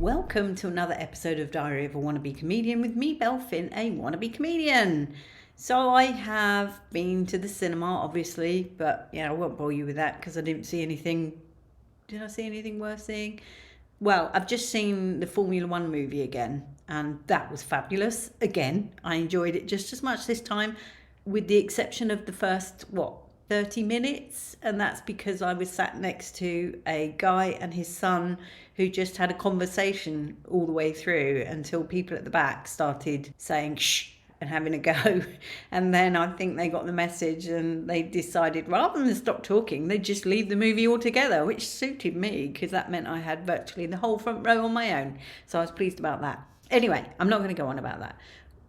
Welcome to another episode of Diary of a Wannabe Comedian with me, Belle, a wannabe comedian. So I have been to the cinema, obviously, but I won't bore you with that because I didn't see anything. Did I see anything worth seeing? Well, I've just seen the Formula One movie again, and that was fabulous. Again, I enjoyed it just as much this time, with the exception of the first, 30 minutes, and that's because I was sat next to a guy and his son who just had a conversation all the way through until people at the back started saying shh and having a go. And then I think they got the message and they decided rather than stop talking, they'd just leave the movie altogether, which suited me because that meant I had virtually the whole front row on my own. So I was pleased about that. Anyway, I'm not going to go on about that.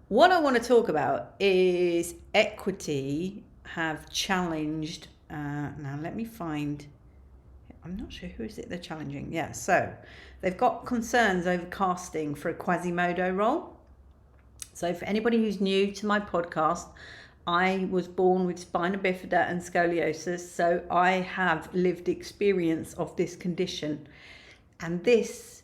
What I want to talk about is Equity have challenged, now let me find, I'm not sure who is it they're challenging. Yeah, so they've got concerns over casting for a Quasimodo role. So for anybody who's new to my podcast, I was born with spina bifida and scoliosis, so I have lived experience of this condition. And this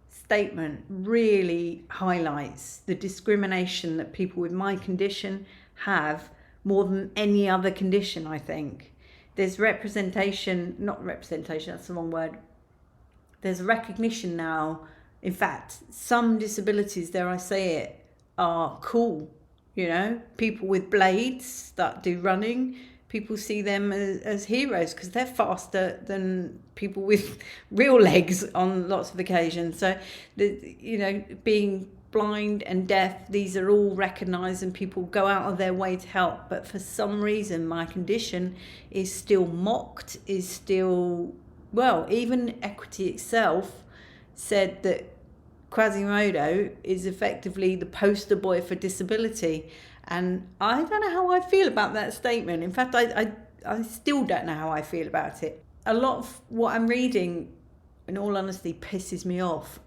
statement really highlights the discrimination that people with my condition have more than any other condition, I think. There's that's the wrong word. There's recognition now. In fact, some disabilities, dare I say it, are cool. People with blades that do running, people see them as heroes because they're faster than people with real legs on lots of occasions. So, being blind and deaf, these are all recognised and people go out of their way to help. But for some reason, my condition is still mocked, even Equity itself said that Quasimodo is effectively the poster boy for disability. And I don't know how I feel about that statement. In fact, I still don't know how I feel about it. A lot of what I'm reading, in all honesty, pisses me off.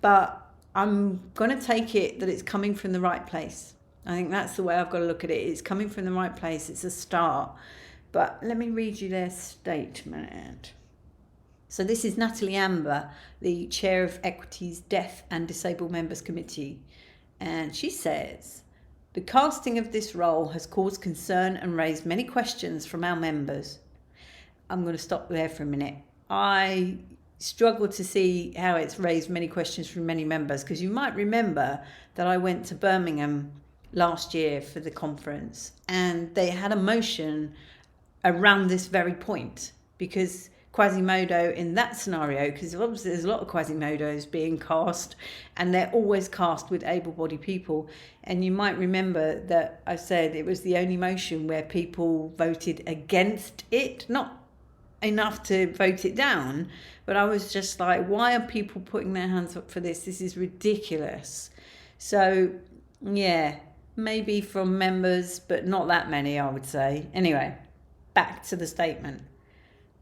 But I'm going to take it that it's coming from the right place. I think that's the way I've got to look at it. It's coming from the right place. It's a start. But let me read you their statement. So this is Natalie Amber, the chair of Equity's Deaf and Disabled Members Committee. And she says, the casting of this role has caused concern and raised many questions from our members. I'm going to stop there for a minute. I struggle to see how it's raised many questions from many members, because you might remember that I went to Birmingham last year for the conference and they had a motion around this very point, because Quasimodo in that scenario, because obviously there's a lot of Quasimodos being cast and they're always cast with able-bodied people, and you might remember that I said it was the only motion where people voted against it, not enough to vote it down, but I was just like, why are people putting their hands up for this? This is ridiculous. So yeah, maybe from members, but not that many, I would say. Anyway, back to the statement.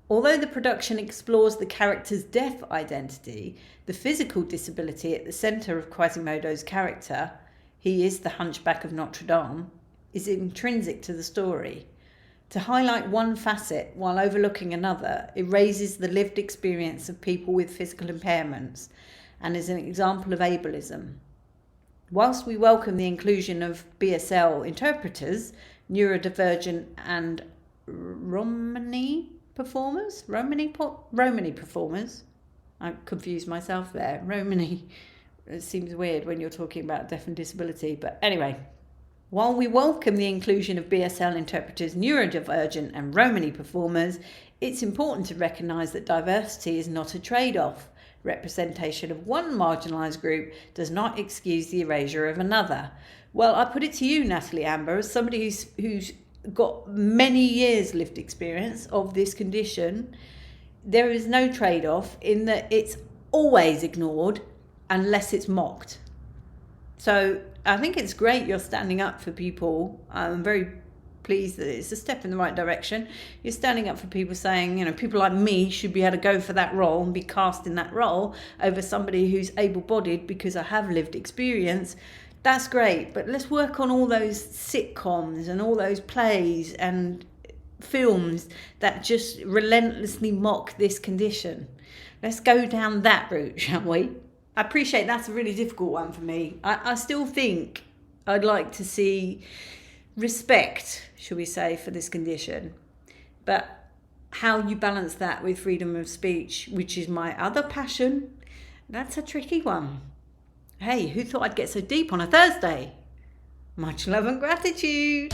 Although the production explores the character's deaf identity, the physical disability at the centre of Quasimodo's character, he is the Hunchback of Notre Dame, is intrinsic to the story. To highlight one facet while overlooking another erases the lived experience of people with physical impairments and is an example of ableism. Whilst we welcome the inclusion of BSL interpreters, neurodivergent and Romani performers, I confused myself there. Romani, it seems weird when you're talking about deaf and disability, but anyway. While we welcome the inclusion of BSL interpreters, neurodivergent and Romani performers, it's important to recognise that diversity is not a trade-off. Representation of one marginalised group does not excuse the erasure of another. Well, I put it to you, Natalie Amber, as somebody who's got many years lived experience of this condition, there is no trade-off in that it's always ignored unless it's mocked. So I think it's great you're standing up for people. I'm very pleased that it's a step in the right direction. You're standing up for people, saying, people like me should be able to go for that role and be cast in that role over somebody who's able-bodied because I have lived experience. That's great, but let's work on all those sitcoms and all those plays and films that just relentlessly mock this condition. Let's go down that route, shall we? I appreciate that's a really difficult one for me. I still think I'd like to see respect, shall we say, for this condition. But how you balance that with freedom of speech, which is my other passion, that's a tricky one. Hey, who thought I'd get so deep on a Thursday? Much love and gratitude.